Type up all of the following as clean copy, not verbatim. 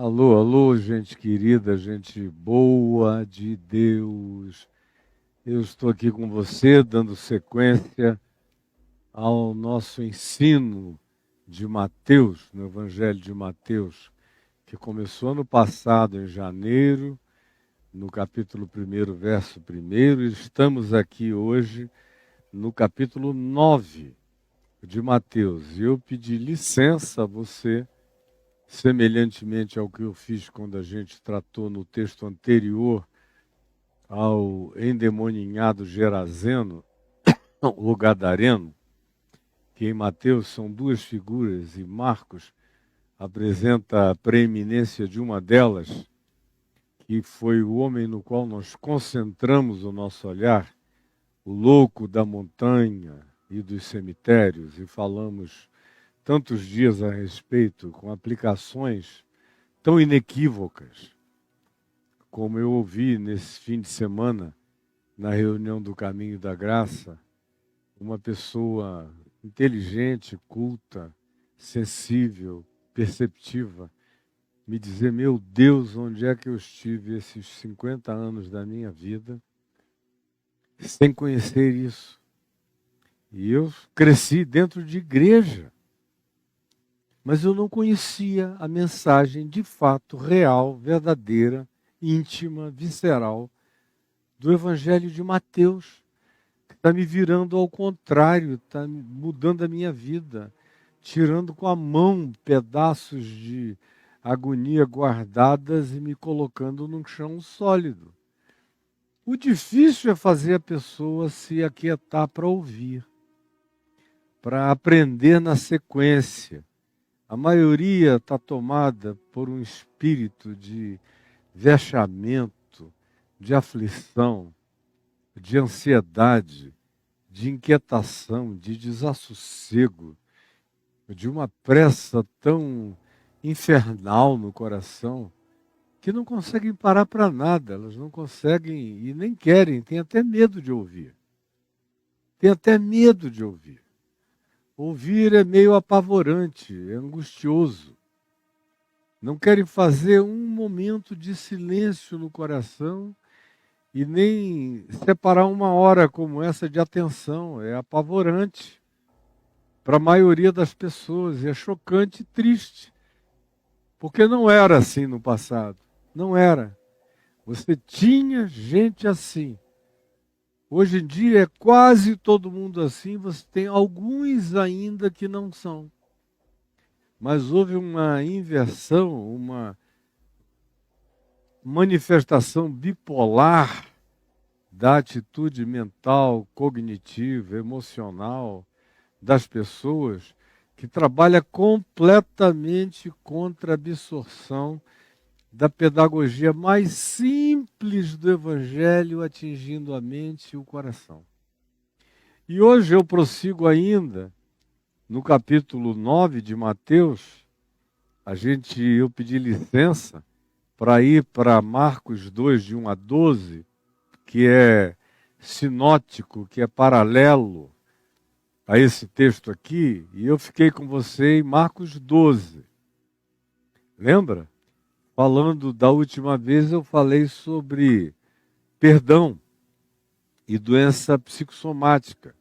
Alô, alô, gente querida, gente boa de Deus. Eu estou aqui com você, dando sequência ao nosso ensino de Mateus, no Evangelho de Mateus, que começou ano passado, em janeiro, no capítulo 1, verso 1, e estamos aqui hoje no capítulo 9 de Mateus. E eu pedi licença a você, semelhantemente ao que eu fiz quando a gente tratou no texto anterior ao endemoninhado Gerazeno, o Gadareno, que em Mateus são duas figuras e Marcos apresenta a preeminência de uma delas, que foi o homem no qual nós concentramos o nosso olhar, o louco da montanha e dos cemitérios, e falamos tantos dias a respeito, com aplicações tão inequívocas, como eu ouvi nesse fim de semana, na reunião do Caminho da Graça, uma pessoa inteligente, culta, sensível, perceptiva, me dizer: meu Deus, onde é que eu estive esses 50 anos da minha vida sem conhecer isso? E eu cresci dentro de igreja, mas eu não conhecia a mensagem de fato, real, verdadeira, íntima, visceral do Evangelho de Mateus. Está me virando ao contrário, está mudando a minha vida, tirando com a mão pedaços de agonia guardadas e me colocando num chão sólido. O difícil é fazer a pessoa se aquietar para ouvir, para aprender na sequência. A maioria está tomada por um espírito de vexamento, de aflição, de ansiedade, de inquietação, de desassossego, de uma pressa tão infernal no coração, que não conseguem parar para nada, elas não conseguem e nem querem, têm até medo de ouvir. Tem até medo de ouvir. Ouvir é meio apavorante, é angustioso. Não querem fazer um momento de silêncio no coração e nem separar uma hora como essa de atenção. É apavorante para a maioria das pessoas, e é chocante e triste, porque não era assim no passado, não era. Você tinha gente assim. Hoje em dia é quase todo mundo assim, você tem alguns ainda que não são. Mas houve uma inversão, uma manifestação bipolar da atitude mental, cognitiva, emocional das pessoas, que trabalha completamente contra a absorção da pedagogia mais simples do Evangelho, atingindo a mente e o coração. E hoje eu prossigo ainda no capítulo 9 de Mateus. Eu pedi licença para ir para Marcos 2, de 1 a 12, que é sinótico, que é paralelo a esse texto aqui, e eu fiquei com você em Marcos 12. Lembra? Falando da última vez, eu falei sobre perdão e doença psicossomática.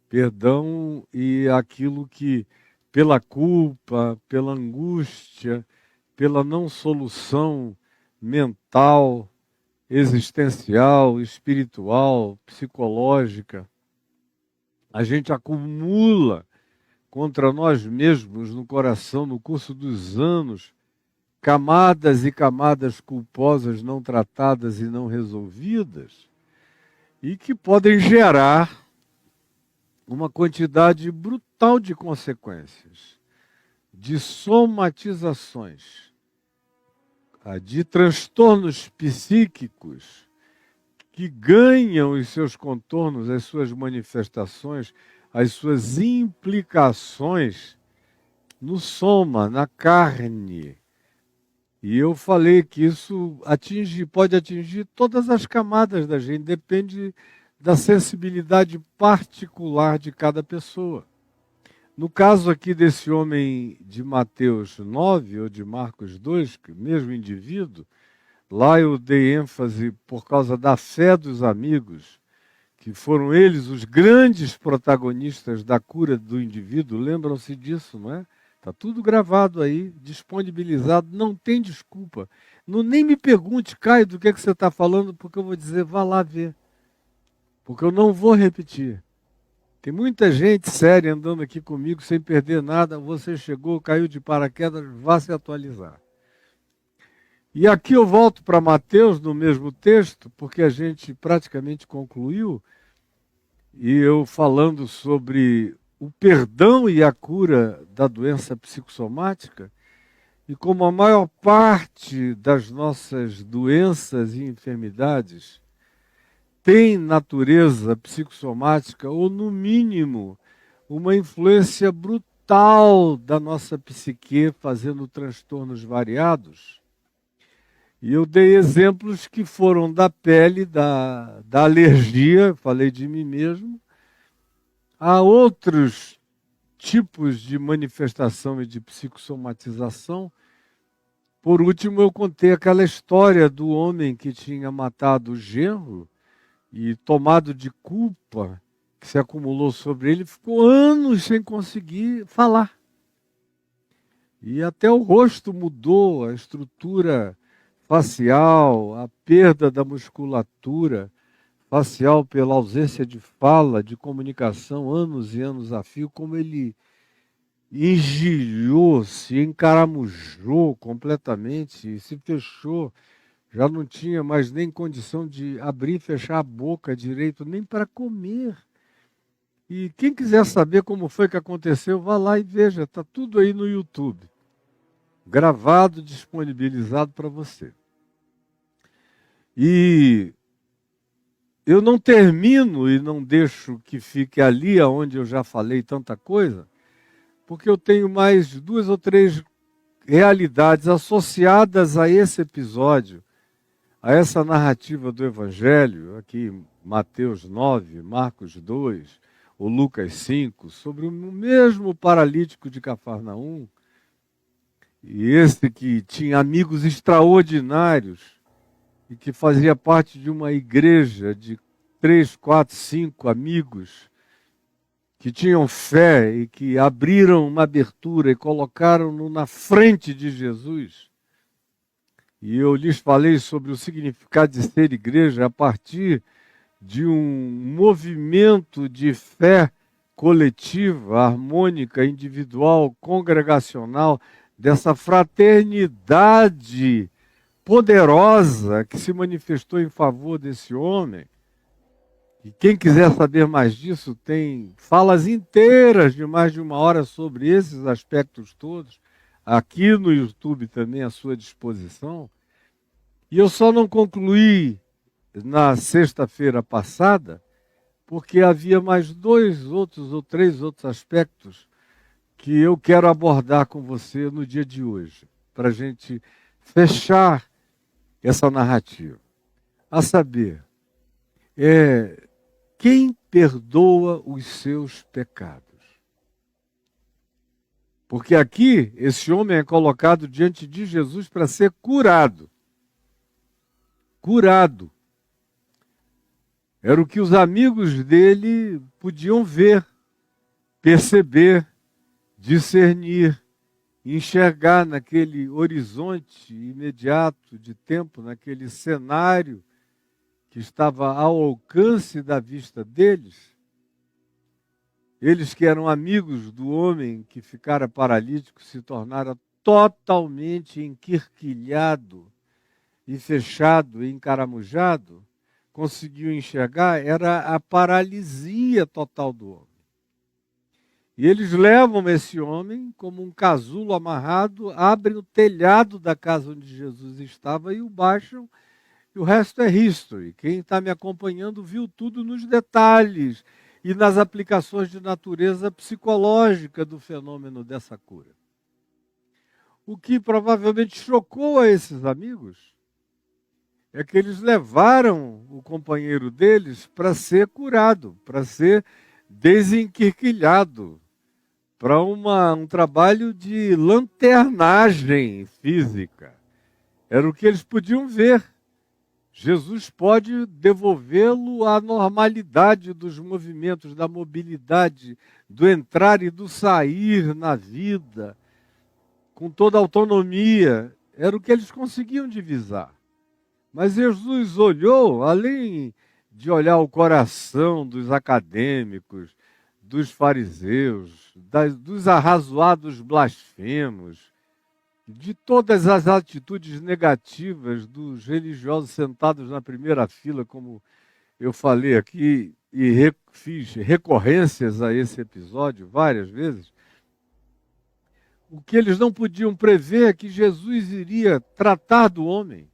Perdão e aquilo que, pela culpa, pela angústia, pela não solução mental, existencial, espiritual, psicológica, a gente acumula contra nós mesmos no coração, no curso dos anos, camadas e camadas culposas não tratadas e não resolvidas, e que podem gerar uma quantidade brutal de consequências, de somatizações, de transtornos psíquicos que ganham os seus contornos, as suas manifestações, as suas implicações no soma, na carne. E eu falei que isso pode atingir todas as camadas da gente, depende da sensibilidade particular de cada pessoa. No caso aqui desse homem de Mateus 9 ou de Marcos 2, que mesmo indivíduo, lá eu dei ênfase por causa da fé dos amigos, que foram eles os grandes protagonistas da cura do indivíduo. Lembram-se disso, não é? Está tudo gravado aí, disponibilizado, não tem desculpa. Não, nem me pergunte, Caio, do que é que você está falando, porque eu vou dizer, vá lá ver. Porque eu não vou repetir. Tem muita gente séria andando aqui comigo sem perder nada. Você chegou, caiu de paraquedas, vá se atualizar. E aqui eu volto para Mateus, no mesmo texto, porque a gente praticamente concluiu, e eu falando sobre o perdão e a cura da doença psicossomática, e como a maior parte das nossas doenças e enfermidades tem natureza psicossomática, ou no mínimo, uma influência brutal da nossa psique, fazendo transtornos variados. E eu dei exemplos que foram da pele, da alergia, falei de mim mesmo, a outros tipos de manifestação e de psicossomatização. Por último, eu contei aquela história do homem que tinha matado o genro e tomado de culpa que se acumulou sobre ele, ficou anos sem conseguir falar. E até o rosto mudou, a estrutura facial, a perda da musculatura facial pela ausência de fala, de comunicação, anos e anos a fio, como ele engilhou, se encaramujou completamente, se fechou, já não tinha mais nem condição de abrir e fechar a boca direito, nem para comer. E quem quiser saber como foi que aconteceu, vá lá e veja, está tudo aí no YouTube, gravado, disponibilizado para você. E eu não termino e não deixo que fique ali onde eu já falei tanta coisa, porque eu tenho mais 2 ou 3 realidades associadas a esse episódio, a essa narrativa do Evangelho, aqui Mateus 9, Marcos 2, ou Lucas 5, sobre o mesmo paralítico de Cafarnaum, e esse que tinha amigos extraordinários, e que fazia parte de uma igreja de 3, 4, 5 amigos que tinham fé e que abriram uma abertura e colocaram-no na frente de Jesus. E eu lhes falei sobre o significado de ser igreja a partir de um movimento de fé coletiva, harmônica, individual, congregacional, dessa fraternidade poderosa que se manifestou em favor desse homem. E quem quiser saber mais disso, tem falas inteiras de mais de 1 hora sobre esses aspectos todos, aqui no YouTube também à sua disposição. E eu só não concluí na sexta-feira passada, porque havia mais 2 outros ou 3 outros aspectos que eu quero abordar com você no dia de hoje, para a gente fechar essa narrativa. A saber, quem perdoa os seus pecados? Porque aqui, esse homem é colocado diante de Jesus para ser curado. Curado. Era o que os amigos dele podiam ver, perceber, discernir, enxergar naquele horizonte imediato de tempo, naquele cenário que estava ao alcance da vista deles. Eles que eram amigos do homem que ficara paralítico se tornaram totalmente enquirquilhado e fechado e encaramujado. Conseguiu enxergar, era a paralisia total do homem. E eles levam esse homem como um casulo amarrado, abrem o telhado da casa onde Jesus estava e o baixam, e o resto é history. Quem está me acompanhando viu tudo nos detalhes e nas aplicações de natureza psicológica do fenômeno dessa cura. O que provavelmente chocou a esses amigos é que eles levaram o companheiro deles para ser curado, para ser desenquirquilhado, para um trabalho de lanternagem física. Era o que eles podiam ver. Jesus pode devolvê-lo à normalidade dos movimentos, da mobilidade, do entrar e do sair na vida, com toda a autonomia. Era o que eles conseguiam divisar. Mas Jesus olhou, além de olhar o coração dos acadêmicos, dos fariseus, dos arrazoados blasfemos, de todas as atitudes negativas dos religiosos sentados na primeira fila, como eu falei aqui, e fiz recorrências a esse episódio várias vezes, o que eles não podiam prever é que Jesus iria tratar do homem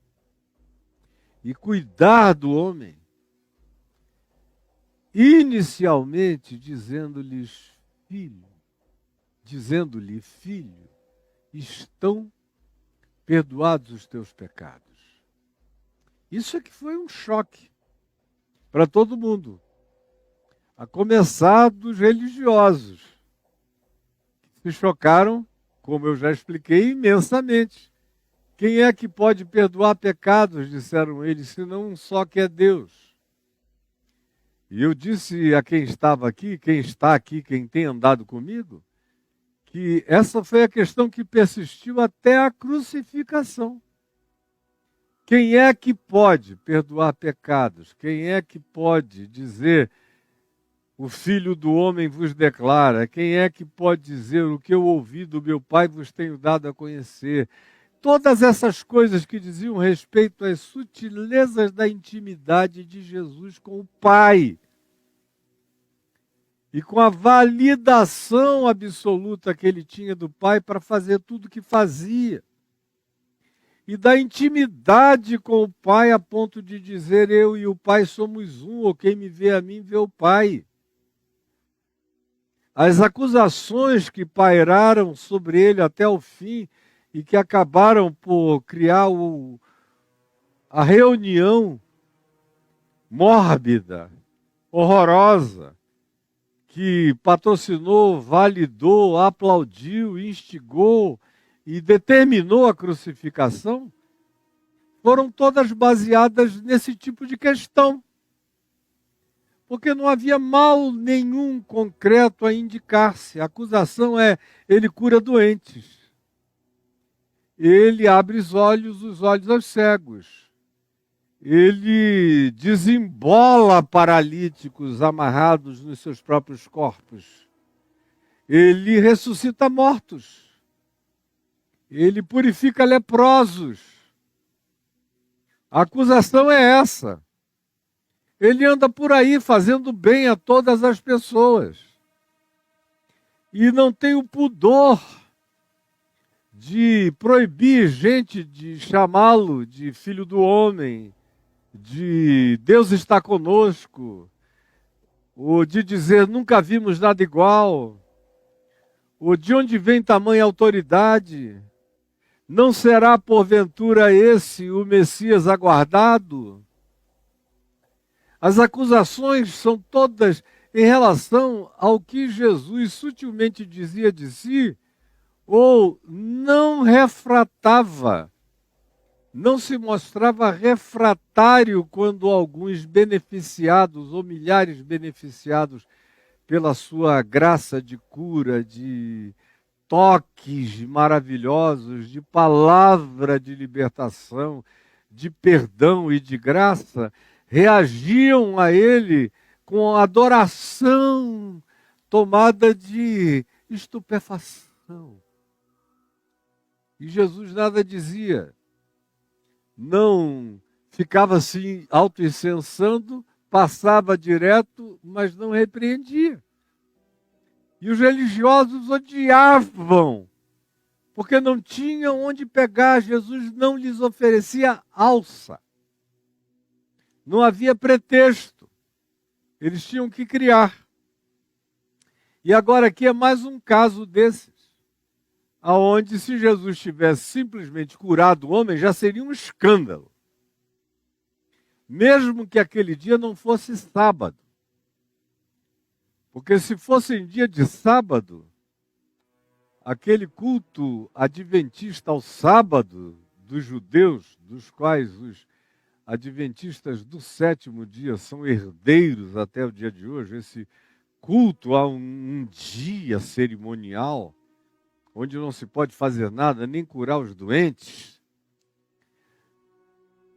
e cuidar do homem, inicialmente dizendo-lhe, filho, estão perdoados os teus pecados. Isso é que foi um choque para todo mundo, a começar dos religiosos, que se chocaram, como eu já expliquei, imensamente. Quem é que pode perdoar pecados, disseram eles, senão um só que é Deus? E eu disse a quem estava aqui, quem está aqui, quem tem andado comigo, que essa foi a questão que persistiu até a crucificação. Quem é que pode perdoar pecados? Quem é que pode dizer, o Filho do Homem vos declara? Quem é que pode dizer, o que eu ouvi do meu Pai vos tenho dado a conhecer? Todas essas coisas que diziam respeito às sutilezas da intimidade de Jesus com o Pai. E com a validação absoluta que ele tinha do Pai para fazer tudo o que fazia. E da intimidade com o Pai a ponto de dizer, eu e o Pai somos um, ou quem me vê a mim vê o Pai. As acusações que pairaram sobre ele até o fim, e que acabaram por criar a reunião mórbida, horrorosa, que patrocinou, validou, aplaudiu, instigou e determinou a crucificação, foram todas baseadas nesse tipo de questão. Porque não havia mal nenhum concreto a indicar-se. A acusação é, ele cura doentes. Ele abre os olhos aos cegos. Ele desembola paralíticos amarrados nos seus próprios corpos. Ele ressuscita mortos. Ele purifica leprosos. A acusação é essa. Ele anda por aí fazendo bem a todas as pessoas. E não tem o pudor de proibir gente de chamá-lo de filho do homem, de Deus está conosco, ou de dizer nunca vimos nada igual, ou de onde vem tamanha autoridade? Não será porventura esse o Messias aguardado? As acusações são todas em relação ao que Jesus sutilmente dizia de si, ou não refratava, não se mostrava refratário quando alguns beneficiados, ou milhares beneficiados pela sua graça de cura, de toques maravilhosos, de palavra de libertação, de perdão e de graça, reagiam a ele com adoração tomada de estupefação. E Jesus nada dizia, não ficava assim autoincensando, passava direto, mas não repreendia. E os religiosos odiavam, porque não tinham onde pegar, Jesus não lhes oferecia alça. Não havia pretexto, eles tinham que criar. E agora aqui é mais um caso desses, aonde se Jesus tivesse simplesmente curado o homem, já seria um escândalo. Mesmo que aquele dia não fosse sábado. Porque se fosse em dia de sábado, aquele culto adventista ao sábado dos judeus, dos quais os adventistas do sétimo dia são herdeiros até o dia de hoje, esse culto a um dia cerimonial, onde não se pode fazer nada, nem curar os doentes.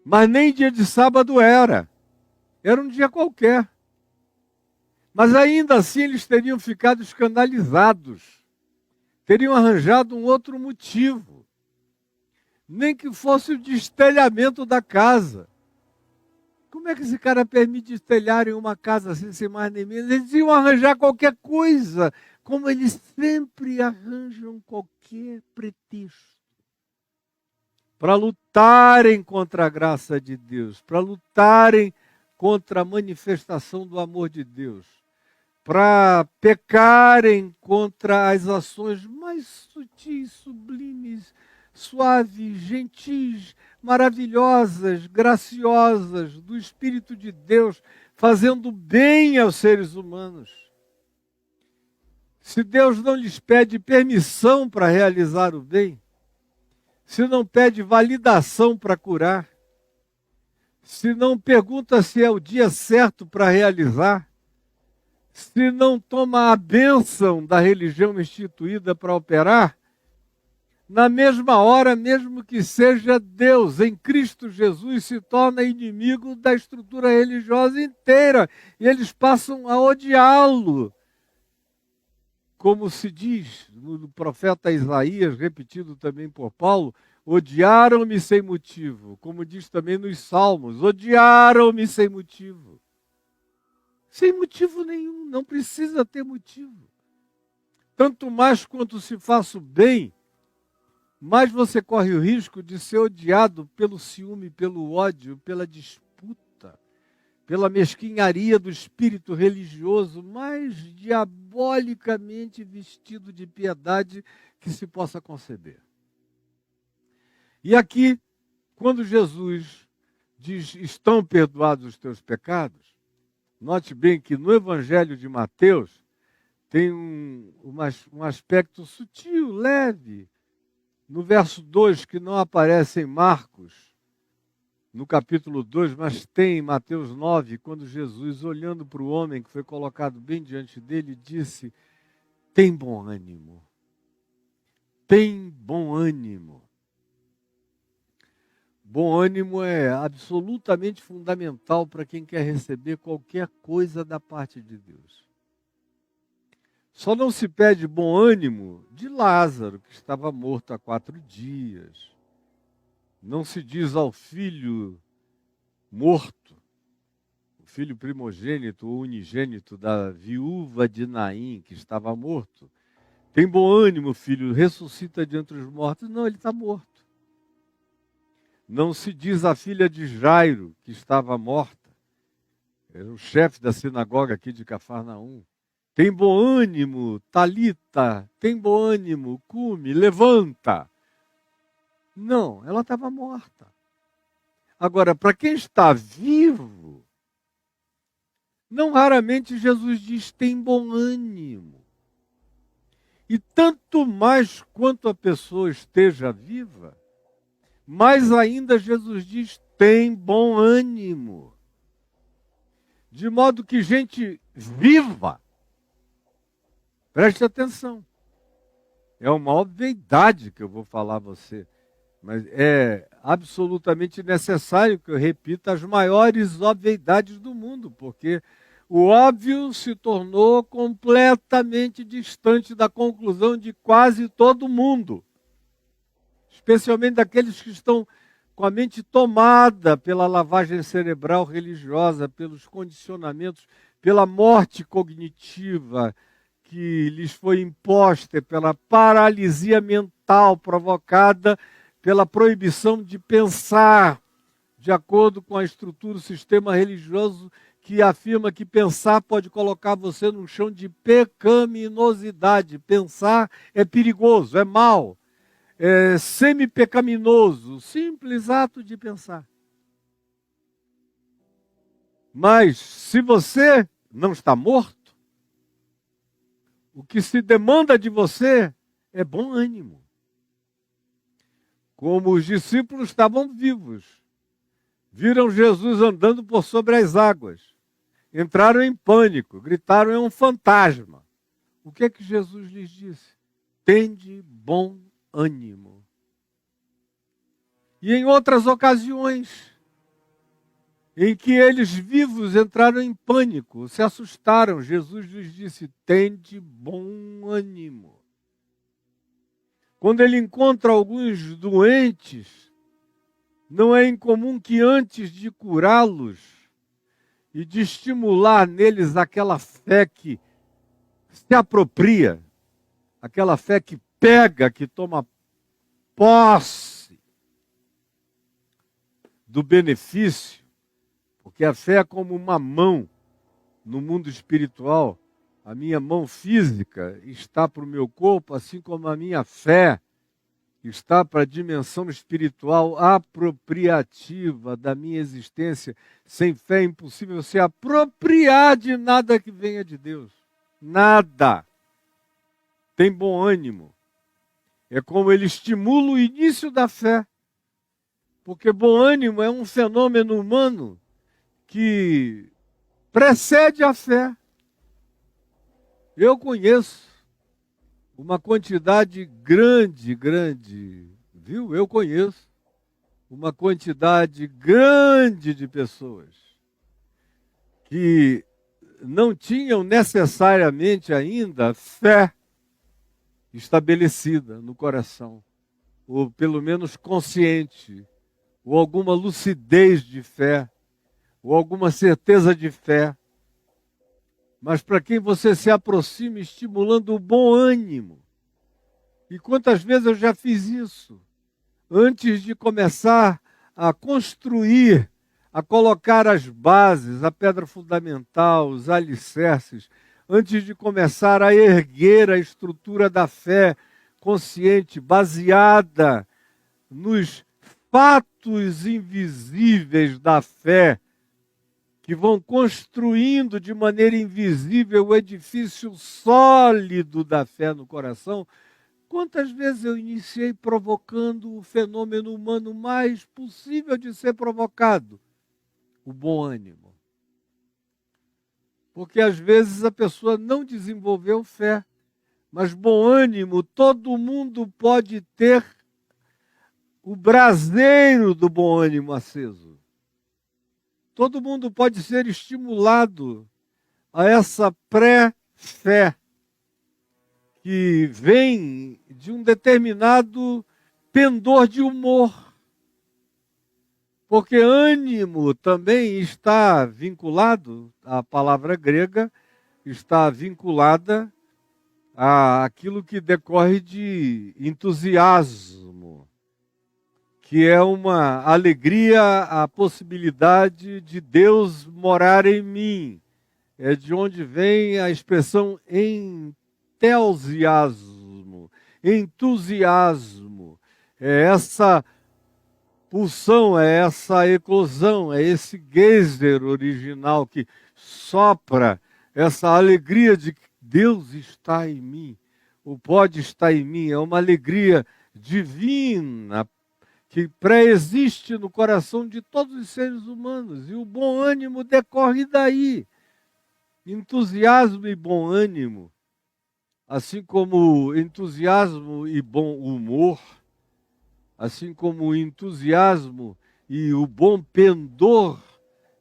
Mas nem dia de sábado era um dia qualquer. Mas ainda assim eles teriam ficado escandalizados, teriam arranjado um outro motivo, nem que fosse o destelhamento da casa. Como é que esse cara permite destelhar em uma casa assim, sem mais nem menos? Eles iam arranjar qualquer coisa, como eles sempre arranjam qualquer pretexto, para lutarem contra a graça de Deus, para lutarem contra a manifestação do amor de Deus, para pecarem contra as ações mais sutis, sublimes, suaves, gentis, maravilhosas, graciosas do Espírito de Deus, fazendo bem aos seres humanos. Se Deus não lhes pede permissão para realizar o bem, se não pede validação para curar, se não pergunta se é o dia certo para realizar, se não toma a bênção da religião instituída para operar, na mesma hora, mesmo que seja Deus, em Cristo Jesus, se torna inimigo da estrutura religiosa inteira. E eles passam a odiá-lo. Como se diz no profeta Isaías, repetido também por Paulo, odiaram-me sem motivo. Como diz também nos Salmos, odiaram-me sem motivo. Sem motivo nenhum, não precisa ter motivo. Tanto mais quanto se faça o bem, mais você corre o risco de ser odiado pelo ciúme, pelo ódio, pela disputa, pela mesquinharia do espírito religioso mais diabolicamente vestido de piedade que se possa conceber. E aqui, quando Jesus diz, estão perdoados os teus pecados, note bem que no Evangelho de Mateus tem um aspecto sutil, leve. No verso 2, que não aparece em Marcos, no capítulo 2, mas tem em Mateus 9, quando Jesus, olhando para o homem que foi colocado bem diante dele, disse, tem bom ânimo. Tem bom ânimo. Bom ânimo é absolutamente fundamental para quem quer receber qualquer coisa da parte de Deus. Só não se pede bom ânimo de Lázaro, que estava morto há 4 dias. Não se diz ao filho morto, o filho primogênito ou unigênito da viúva de Naim, que estava morto. Tem bom ânimo, filho, ressuscita de entre os mortos. Não, ele está morto. Não se diz à filha de Jairo, que estava morta. Era o chefe da sinagoga aqui de Cafarnaum. Tem bom ânimo, Talita, tem bom ânimo, cume, levanta. Não, ela estava morta. Agora, para quem está vivo, não raramente Jesus diz tem bom ânimo. E tanto mais quanto a pessoa esteja viva, mais ainda Jesus diz tem bom ânimo. De modo que gente viva, preste atenção. É uma obviedade que eu vou falar a você, mas é absolutamente necessário que eu repita as maiores obviedades do mundo, porque o óbvio se tornou completamente distante da conclusão de quase todo mundo, especialmente daqueles que estão com a mente tomada pela lavagem cerebral religiosa, pelos condicionamentos, pela morte cognitiva, que lhes foi imposta, pela paralisia mental provocada pela proibição de pensar de acordo com a estrutura, o sistema religioso que afirma que pensar pode colocar você num chão de pecaminosidade. Pensar é perigoso, é mal, é semi-pecaminoso, simples ato de pensar. Mas se você não está morto, o que se demanda de você é bom ânimo. Como os discípulos estavam vivos, viram Jesus andando por sobre as águas, entraram em pânico, gritaram: é um fantasma. O que é que Jesus lhes disse? Tende bom ânimo. E em outras ocasiões, em que eles vivos entraram em pânico, se assustaram, Jesus lhes disse: tende bom ânimo. Quando ele encontra alguns doentes, não é incomum que antes de curá-los e de estimular neles aquela fé que se apropria, aquela fé que pega, que toma posse do benefício, porque a fé é como uma mão no mundo espiritual. A minha mão física está para o meu corpo, assim como a minha fé está para a dimensão espiritual apropriativa da minha existência. Sem fé é impossível se apropriar de nada que venha de Deus. Nada. Tem bom ânimo. É como ele estimula o início da fé. Porque bom ânimo é um fenômeno humano que precede a fé. Eu conheço uma quantidade grande, viu? Eu conheço uma quantidade grande de pessoas que não tinham necessariamente ainda fé estabelecida no coração, ou pelo menos consciente, ou alguma lucidez de fé, ou alguma certeza de fé. Mas para quem você se aproxima estimulando o bom ânimo. E quantas vezes eu já fiz isso? Antes de começar a construir, a colocar as bases, a pedra fundamental, os alicerces, antes de começar a erguer a estrutura da fé consciente, baseada nos fatos invisíveis da fé, que vão construindo de maneira invisível o edifício sólido da fé no coração. Quantas vezes eu iniciei provocando o fenômeno humano mais possível de ser provocado? O bom ânimo. Porque às vezes a pessoa não desenvolveu fé, mas bom ânimo, todo mundo pode ter o braseiro do bom ânimo aceso. Todo mundo pode ser estimulado a essa pré-fé que vem de um determinado pendor de humor. Porque ânimo também está vinculado, a palavra grega está vinculada àquilo que decorre de entusiasmo, que é uma alegria, a possibilidade de Deus morar em mim. É de onde vem a expressão entusiasmo. É essa pulsão, é essa eclosão, é esse geyser original que sopra essa alegria de que Deus está em mim, ou pode estar em mim. É uma alegria divina, que pré-existe no coração de todos os seres humanos, e o bom ânimo decorre daí. Entusiasmo e bom ânimo, assim como entusiasmo e bom humor, assim como o entusiasmo e o bom pendor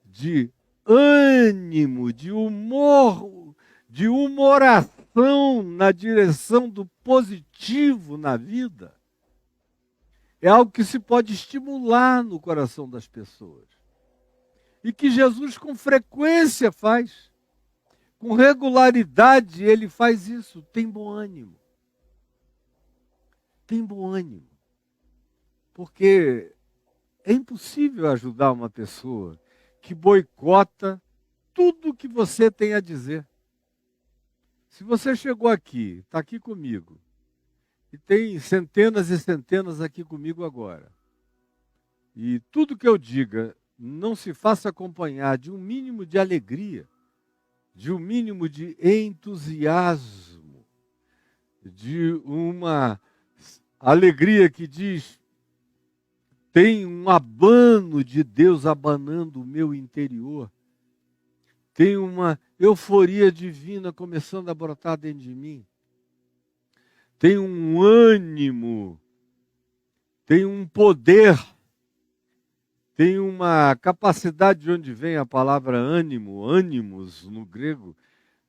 de ânimo, de humor, de humoração na direção do positivo na vida, é algo que se pode estimular no coração das pessoas. E que Jesus com frequência faz. Com regularidade ele faz isso. Tem bom ânimo. Tem bom ânimo. Porque é impossível ajudar uma pessoa que boicota tudo que você tem a dizer. Se você chegou aqui, está aqui comigo, e tem centenas e centenas aqui comigo agora, e tudo que eu diga não se faça acompanhar de um mínimo de alegria, de um mínimo de entusiasmo, de uma alegria que diz: tem um abano de Deus abanando o meu interior. Tem uma euforia divina começando a brotar dentro de mim. Tem um ânimo, tem um poder, tem uma capacidade, de onde vem a palavra ânimo, ânimos no grego,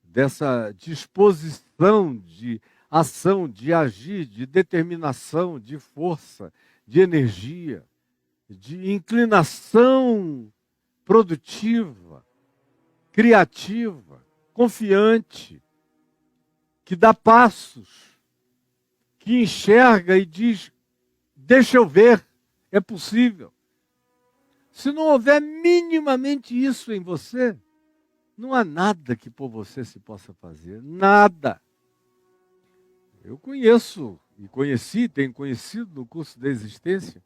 dessa disposição de ação, de agir, de determinação, de força, de energia, de inclinação produtiva, criativa, confiante, que dá passos, que enxerga e diz: deixa eu ver, é possível. Se não houver minimamente isso em você, não há nada que por você se possa fazer, nada. Eu conheço e conheci, tenho conhecido no curso da existência,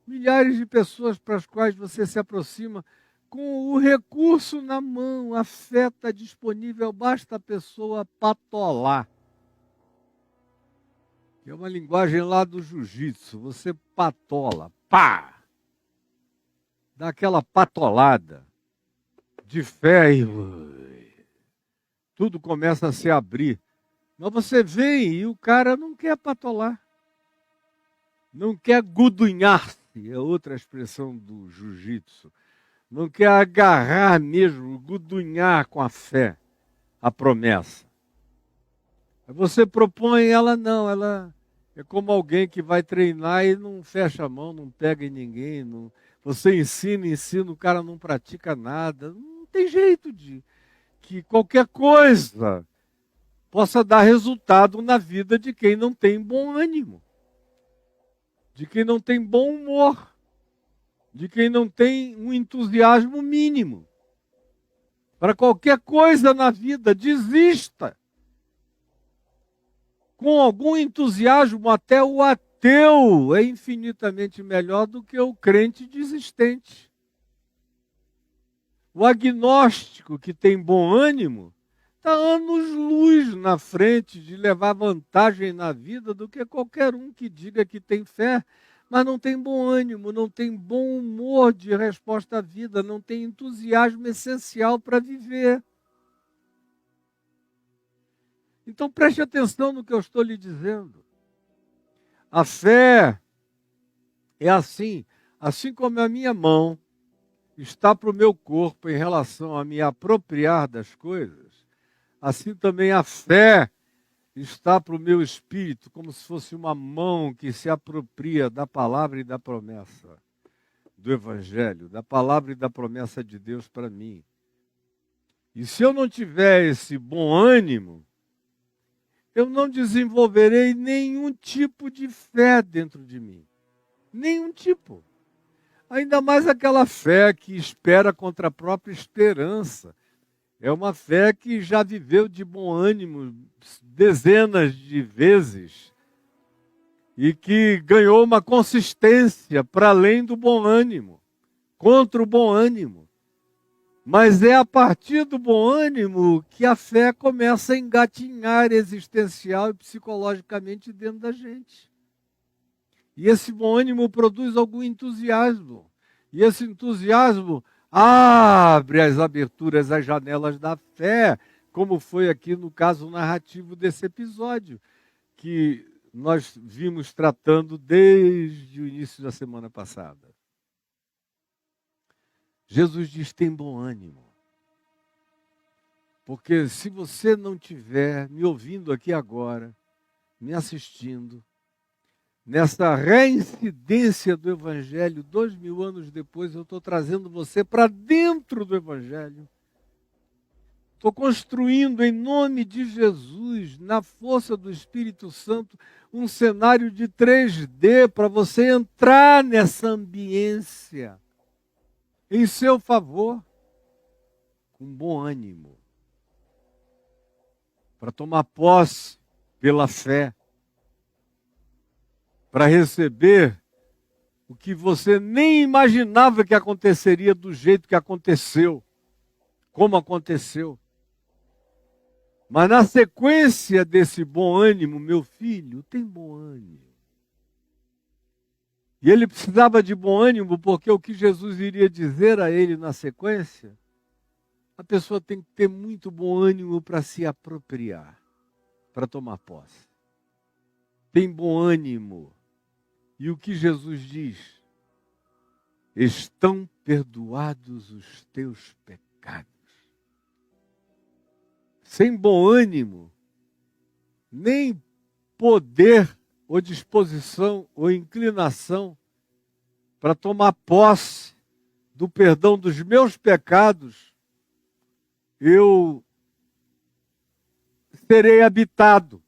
milhares de pessoas para as quais você se aproxima com o recurso na mão, a fé está disponível, basta a pessoa patolar. Que é uma linguagem lá do jiu-jitsu, você patola, pá! Dá aquela patolada de fé e tudo começa a se abrir. Mas você vem e o cara não quer patolar. Não quer gudunhar-se, é outra expressão do jiu-jitsu. Não quer agarrar mesmo, gudunhar com a fé, a promessa. Você propõe, ela não, ela é como alguém que vai treinar e não fecha a mão, não pega em ninguém. Não, você ensina, o cara não pratica nada. Não tem jeito de que qualquer coisa possa dar resultado na vida de quem não tem bom ânimo, de quem não tem bom humor, de quem não tem um entusiasmo mínimo. Para qualquer coisa na vida, desista. Com algum entusiasmo, até o ateu é infinitamente melhor do que o crente desistente. O agnóstico que tem bom ânimo está anos-luz na frente de levar vantagem na vida do que qualquer um que diga que tem fé, mas não tem bom ânimo, não tem bom humor de resposta à vida, não tem entusiasmo essencial para viver. Então preste atenção no que eu estou lhe dizendo. A fé é assim como a minha mão está para o meu corpo em relação a me apropriar das coisas, assim também a fé está para o meu espírito, como se fosse uma mão que se apropria da palavra e da promessa do Evangelho, da palavra e da promessa de Deus para mim. E se eu não tiver esse bom ânimo, eu não desenvolverei nenhum tipo de fé dentro de mim. Nenhum tipo. Ainda mais aquela fé que espera contra a própria esperança. É uma fé que já viveu de bom ânimo dezenas de vezes e que ganhou uma consistência para além do bom ânimo, contra o bom ânimo. Mas é a partir do bom ânimo que a fé começa a engatinhar existencial e psicologicamente dentro da gente. E esse bom ânimo produz algum entusiasmo. E esse entusiasmo abre as aberturas, as janelas da fé, como foi aqui no caso narrativo desse episódio, que nós vimos tratando desde o início da semana passada. Jesus diz: tem bom ânimo. Porque se você não tiver me ouvindo aqui agora, me assistindo, nessa reincidência do Evangelho, 2000 anos depois, eu estou trazendo você para dentro do Evangelho. Estou construindo em nome de Jesus, na força do Espírito Santo, um cenário de 3D para você entrar nessa ambiência em seu favor, com bom ânimo, para tomar posse pela fé, para receber o que você nem imaginava que aconteceria do jeito que aconteceu, como aconteceu. Mas na sequência desse bom ânimo, meu filho tem bom ânimo. E ele precisava de bom ânimo porque o que Jesus iria dizer a ele na sequência, a pessoa tem que ter muito bom ânimo para se apropriar, para tomar posse. Tem bom ânimo. E o que Jesus diz? Estão perdoados os teus pecados. Sem bom ânimo, nem poder ou disposição ou inclinação para tomar posse do perdão dos meus pecados, eu serei habitado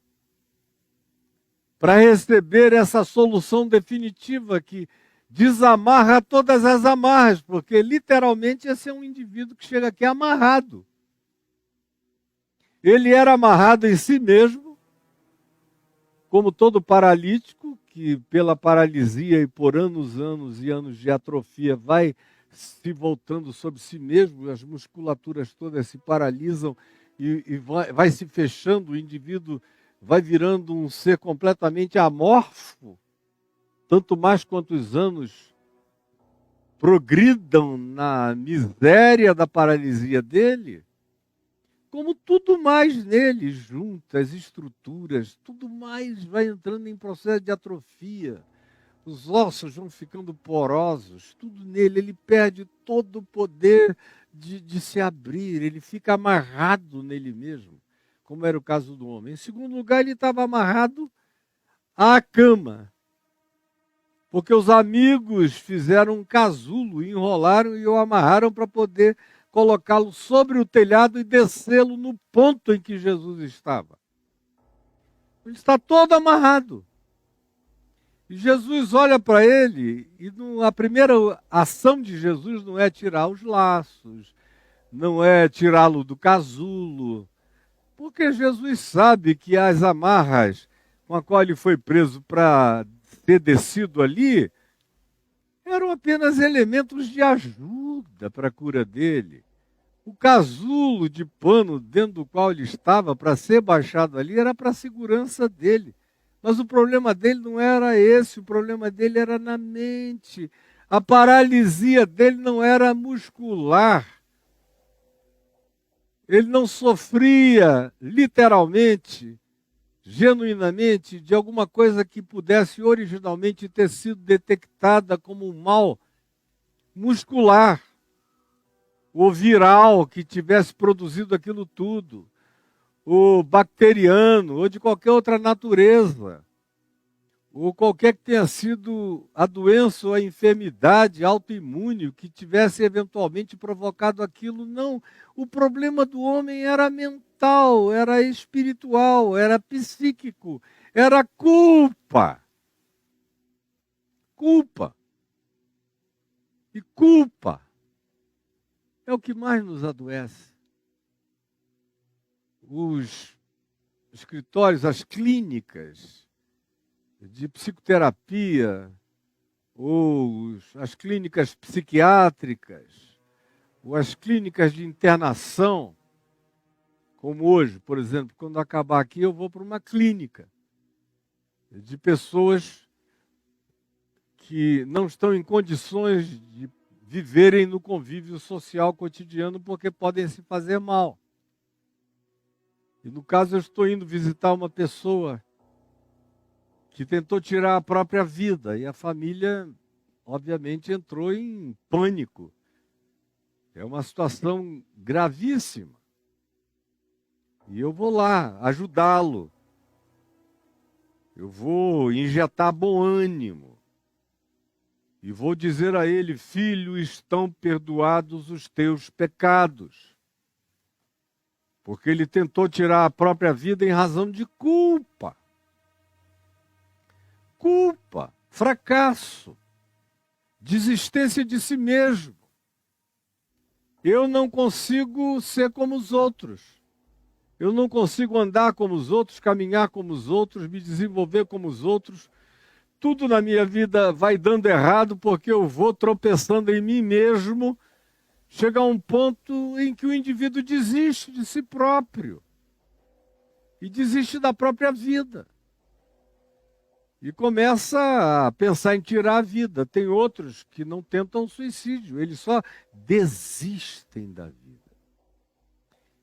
para receber essa solução definitiva que desamarra todas as amarras, porque literalmente esse é um indivíduo que chega aqui amarrado. Ele era amarrado em si mesmo, como todo paralítico, que pela paralisia e por anos e anos de atrofia vai se voltando sobre si mesmo, as musculaturas todas se paralisam e vai se fechando, o indivíduo vai virando um ser completamente amorfo, tanto mais quanto os anos progridam na miséria da paralisia dele, como tudo mais nele junta, as estruturas, tudo mais vai entrando em processo de atrofia. Os ossos vão ficando porosos, tudo nele, ele perde todo o poder de se abrir, ele fica amarrado nele mesmo, como era o caso do homem. Em segundo lugar, ele estava amarrado à cama, porque os amigos fizeram um casulo, enrolaram e o amarraram para poder colocá-lo sobre o telhado e descê-lo no ponto em que Jesus estava. Ele está todo amarrado. E Jesus olha para ele e a primeira ação de Jesus não é tirar os laços, não é tirá-lo do casulo, porque Jesus sabe que as amarras com a qual ele foi preso para ser descido ali eram apenas elementos de ajuda para a cura dele. O casulo de pano dentro do qual ele estava para ser baixado ali era para a segurança dele. Mas o problema dele não era esse, o problema dele era na mente. A paralisia dele não era muscular. Ele não sofria literalmente, genuinamente, de alguma coisa que pudesse originalmente ter sido detectada como um mal muscular ou viral que tivesse produzido aquilo tudo, ou bacteriano, ou de qualquer outra natureza, ou qualquer que tenha sido a doença ou a enfermidade autoimune que tivesse eventualmente provocado aquilo. Não, o problema do homem era mental, era espiritual, era psíquico, era culpa. Culpa. E culpa é o que mais nos adoece. Os escritórios, as clínicas de psicoterapia, ou as clínicas psiquiátricas, ou as clínicas de internação, como hoje, por exemplo, quando acabar aqui eu vou para uma clínica de pessoas que não estão em condições de viverem no convívio social cotidiano porque podem se fazer mal. E no caso eu estou indo visitar uma pessoa que tentou tirar a própria vida e a família, obviamente, entrou em pânico. É uma situação gravíssima. E eu vou lá ajudá-lo. Eu vou injetar bom ânimo. E vou dizer a ele: filho, estão perdoados os teus pecados. Porque ele tentou tirar a própria vida em razão de culpa. Culpa, fracasso, desistência de si mesmo. Eu não consigo ser como os outros. Eu não consigo andar como os outros, caminhar como os outros, me desenvolver como os outros. Tudo na minha vida vai dando errado porque eu vou tropeçando em mim mesmo. Chega a um ponto em que o indivíduo desiste de si próprio. e desiste da própria vida. E começa a pensar em tirar a vida. Tem outros que não tentam suicídio, eles só desistem da vida.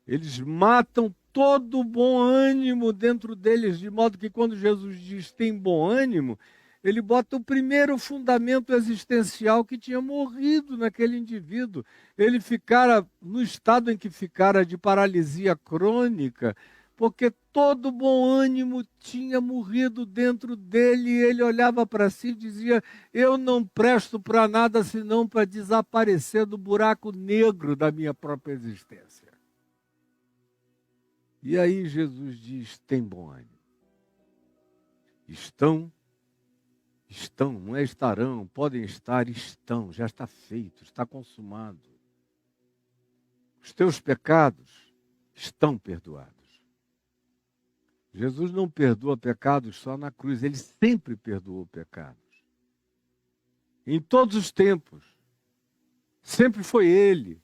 Eles matam todo o bom ânimo dentro deles, de modo que quando Jesus diz tem bom ânimo, ele bota o primeiro fundamento existencial que tinha morrido naquele indivíduo. Ele ficara no estado em que ficara de paralisia crônica, porque todo bom ânimo tinha morrido dentro dele, e ele olhava para si e dizia: eu não presto para nada senão para desaparecer do buraco negro da minha própria existência. E aí Jesus diz: tem bom ânimo. Estão, não é estarão, podem estar, estão, já está feito, está consumado. Os teus pecados estão perdoados. Jesus não perdoa pecados só na cruz, ele sempre perdoou pecados. Em todos os tempos. Sempre foi ele.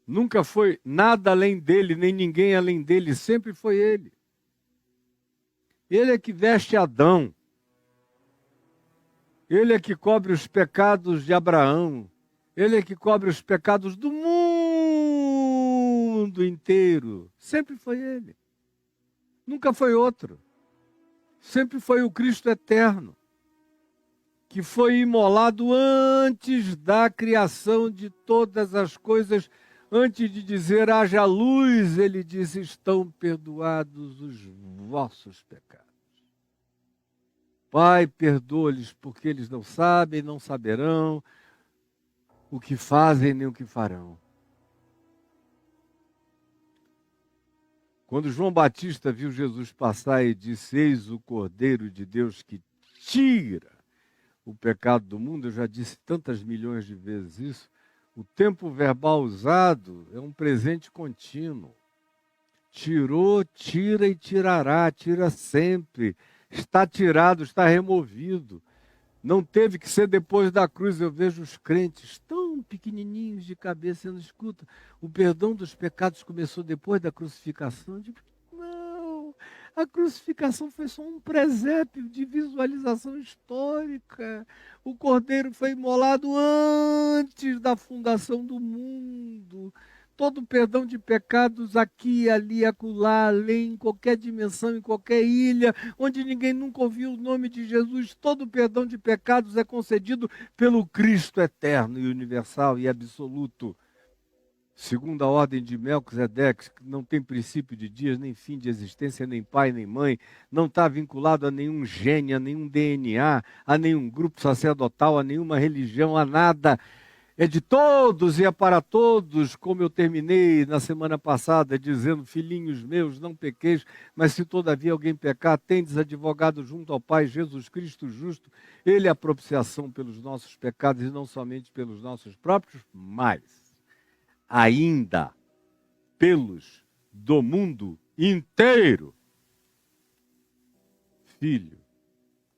Nunca foi nada além dele, nem ninguém além dele, sempre foi ele. Ele é que veste Adão. Ele é que cobre os pecados de Abraão. Ele é que cobre os pecados do mundo inteiro. Sempre foi ele. Nunca foi outro. Sempre foi o Cristo eterno, que foi imolado antes da criação de todas as coisas. Antes de dizer haja luz, ele diz: estão perdoados os vossos pecados. Pai, perdoa-lhes, porque eles não sabem, não saberão o que fazem nem o que farão. Quando João Batista viu Jesus passar e disse: eis o Cordeiro de Deus que tira o pecado do mundo, eu já disse tantas milhões de vezes isso, o tempo verbal usado é um presente contínuo. Tirou, tira e tirará, tira sempre. Está tirado, está removido. Não teve que ser depois da cruz. Eu vejo os crentes tão pequenininhos de cabeça, e não escuta. O perdão dos pecados começou depois da crucificação. Eu digo: não, a crucificação foi só um presépio de visualização histórica. O Cordeiro foi imolado antes da fundação do mundo. Todo o perdão de pecados aqui, ali, acolá, além, em qualquer dimensão, em qualquer ilha, onde ninguém nunca ouviu o nome de Jesus, todo o perdão de pecados é concedido pelo Cristo eterno e universal e absoluto. Segundo a ordem de Melquisedeque, que não tem princípio de dias, nem fim de existência, nem pai, nem mãe, não está vinculado a nenhum gene, a nenhum DNA, a nenhum grupo sacerdotal, a nenhuma religião, a nada. É de todos e é para todos, como eu terminei na semana passada, dizendo: filhinhos meus, não pequeis, mas se todavia alguém pecar, tendes advogado junto ao Pai, Jesus Cristo justo. Ele é a propiciação pelos nossos pecados e não somente pelos nossos próprios, mas ainda pelos do mundo inteiro. Filho,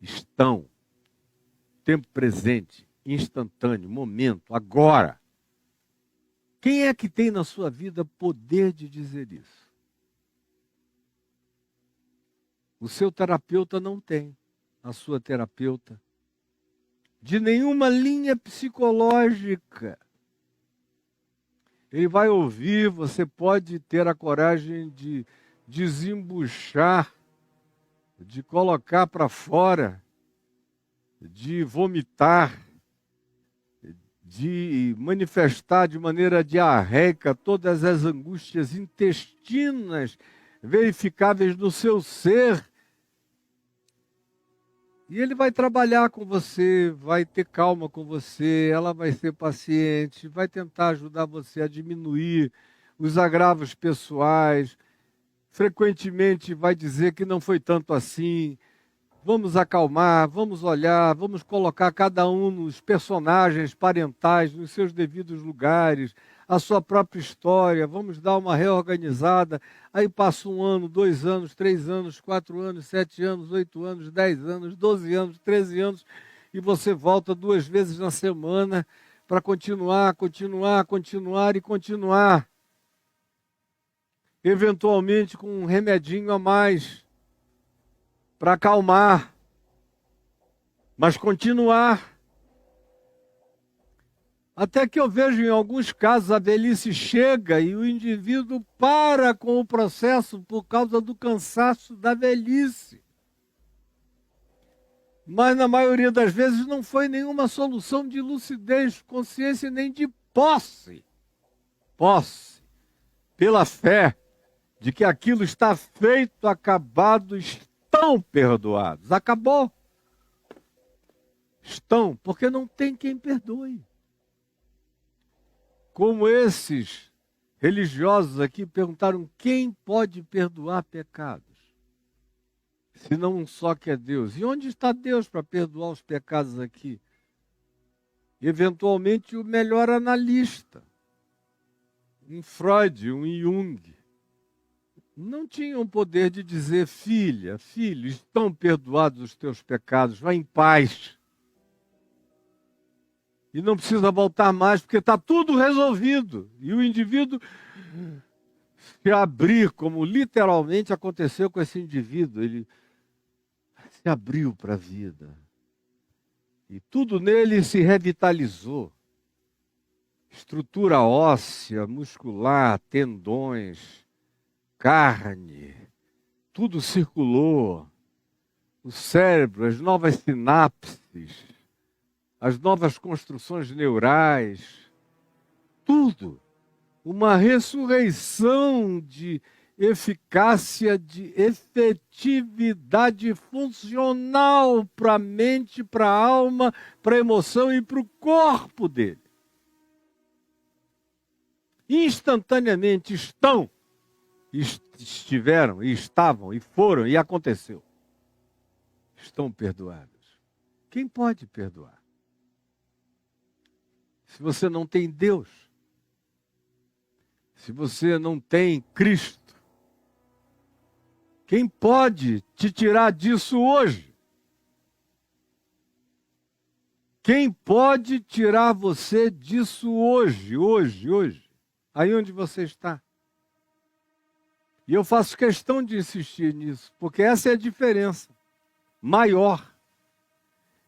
estão, tempo presente, instantâneo, momento, agora. Quem é que tem na sua vida poder de dizer isso? O seu terapeuta não tem, a sua terapeuta, de nenhuma linha psicológica. Ele vai ouvir, você pode ter a coragem de desembuchar, de colocar para fora, de vomitar, de manifestar de maneira diarreica todas as angústias intestinas verificáveis no seu ser. E ele vai trabalhar com você, vai ter calma com você, ela vai ser paciente, vai tentar ajudar você a diminuir os agravos pessoais. Frequentemente vai dizer que não foi tanto assim. Vamos acalmar, vamos olhar, vamos colocar cada um nos personagens parentais, nos seus devidos lugares, a sua própria história, vamos dar uma reorganizada. Aí passa 1 ano, 2 anos, 3 anos, 4 anos, 7 anos, 8 anos, 10 anos, 12 anos, 13 anos, e você volta 2 vezes na semana para continuar e continuar. eventualmente com um remedinho a mais para acalmar, mas continuar. Até que eu vejo em alguns casos a velhice chega e o indivíduo para com o processo por causa do cansaço da velhice. Mas na maioria das vezes não foi nenhuma solução de lucidez, consciência nem de posse. Posse, pela fé de que aquilo está feito, acabado, estão perdoados. Acabou. Estão, porque não tem quem perdoe. Como esses religiosos aqui perguntaram, quem pode perdoar pecados? Se não um só que é Deus. E onde está Deus para perdoar os pecados aqui? Eventualmente o melhor analista, um Freud, um Jung, não tinham poder de dizer, filha, filho, estão perdoados os teus pecados, vá em paz. E não precisa voltar mais, porque está tudo resolvido. E o indivíduo se abrir, como literalmente aconteceu com esse indivíduo, ele se abriu para a vida. E tudo nele se revitalizou. Estrutura óssea, muscular, tendões, carne, tudo circulou. O cérebro, as novas sinapses, as novas construções neurais, tudo. Uma ressurreição de eficácia, de efetividade funcional para a mente, para a alma, para a emoção e para o corpo dele. Instantaneamente estiveram, e estavam, e foram, e aconteceu. Estão perdoados. Quem pode perdoar? Se você não tem Deus, se você não tem Cristo, quem pode te tirar disso hoje? Quem pode tirar você disso hoje? Aí onde você está? E eu faço questão de insistir nisso, porque essa é a diferença maior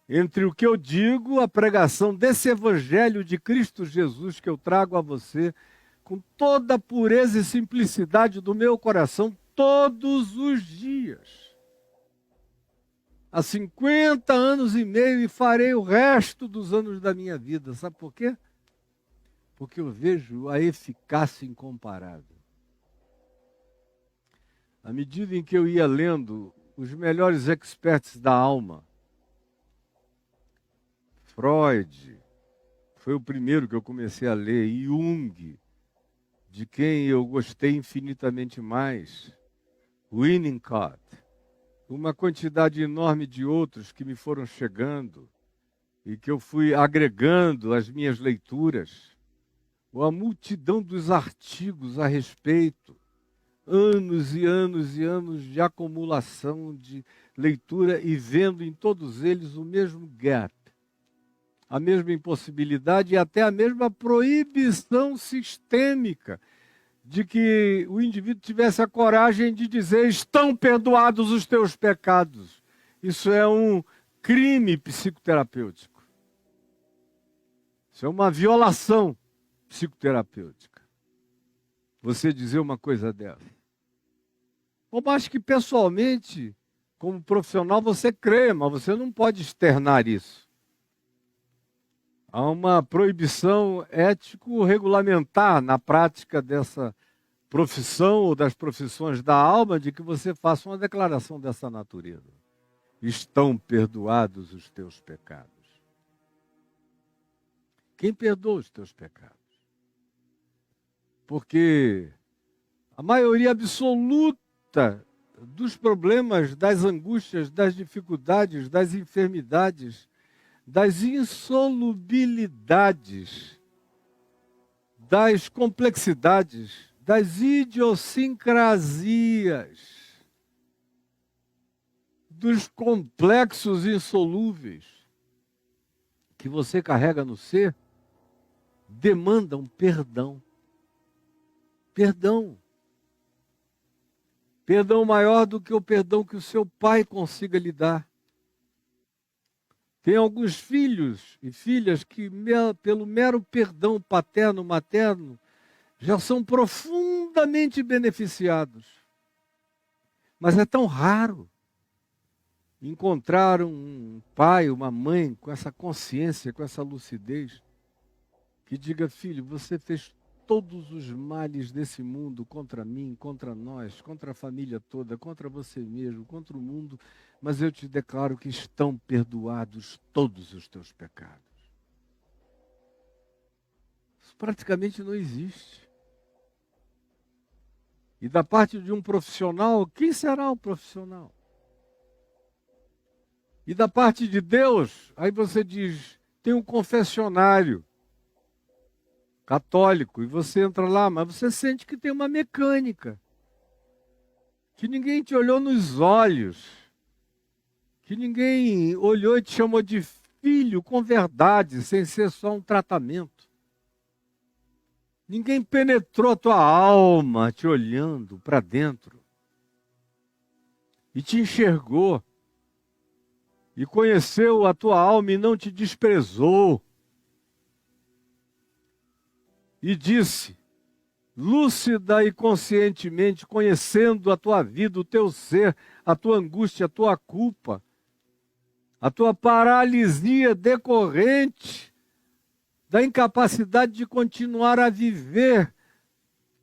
entre o que eu digo, a pregação desse Evangelho de Cristo Jesus que eu trago a você, com toda a pureza e simplicidade do meu coração, todos os dias. Há 50 anos e meio e farei o resto dos anos da minha vida. Sabe por quê? Porque eu vejo a eficácia incomparável. À medida em que eu ia lendo os melhores experts da alma, Freud foi o primeiro que eu comecei a ler, Jung, de quem eu gostei infinitamente mais, Winnicott, uma quantidade enorme de outros que me foram chegando e que eu fui agregando às minhas leituras, a multidão dos artigos a respeito, anos e anos e anos de acumulação de leitura e vendo em todos eles o mesmo gap, a mesma impossibilidade e até a mesma proibição sistêmica de que o indivíduo tivesse a coragem de dizer, estão perdoados os teus pecados. Isso é um crime psicoterapêutico. Isso é uma violação psicoterapêutica. Você dizer uma coisa dessa. Por mais que pessoalmente, como profissional, você creia, mas você não pode externar isso. Há uma proibição ético-regulamentar na prática dessa profissão ou das profissões da alma de que você faça uma declaração dessa natureza. Estão perdoados os teus pecados. Quem perdoa os teus pecados? Porque a maioria absoluta dos problemas, das angústias, das dificuldades, das enfermidades, das insolubilidades, das complexidades, das idiosincrasias, dos complexos insolúveis que você carrega no ser, demandam perdão. Perdão. Perdão maior do que o perdão que o seu pai consiga lhe dar. Tem alguns filhos e filhas que, pelo mero perdão paterno, materno, já são profundamente beneficiados. Mas é tão raro encontrar um pai, uma mãe com essa consciência, com essa lucidez, que diga: filho, você fez todos os males desse mundo contra mim, contra nós, contra a família toda, contra você mesmo, contra o mundo, mas eu te declaro que estão perdoados todos os teus pecados. Isso praticamente não existe. E da parte de um profissional, quem será o profissional? E da parte de Deus, aí você diz, tem um confessionário católico, e você entra lá, mas você sente que tem uma mecânica, que ninguém te olhou nos olhos, que ninguém olhou e te chamou de filho com verdade, sem ser só um tratamento. Ninguém penetrou a tua alma te olhando para dentro e te enxergou e conheceu a tua alma e não te desprezou. E disse, lúcida e conscientemente, conhecendo a tua vida, o teu ser, a tua angústia, a tua culpa, a tua paralisia decorrente da incapacidade de continuar a viver,